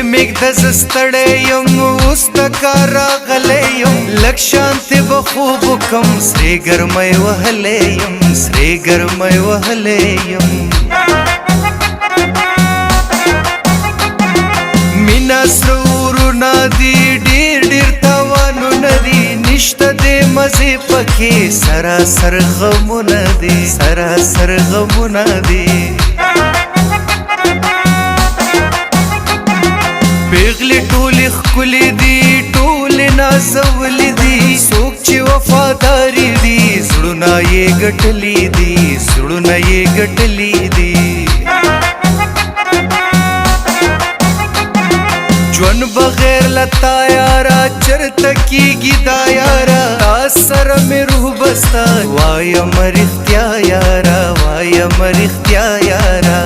میګ د زستړې یم اوس د کار راغلی یم لږ شانتې به خوب وکم سرې ګرمۍ وهلی یم سرې ګرمۍ وهلی یم مینا سره ورونه دي ډېر ډېر تاوانونه دي نشته دې مزې پکې سراسر غمونه دي سراسر غمونه دي پیغلې ټولې ښکلې دي ټولې نازولې دي څوک چې وفاداري دي زړونه یې ګټلي دي زړونه یې ګټلي دي ژوند بغیر لتا یارا چرته کیږي دا یارا تا سره مې روح بستا وایم رښتیا یارا وایم رښتیا یارا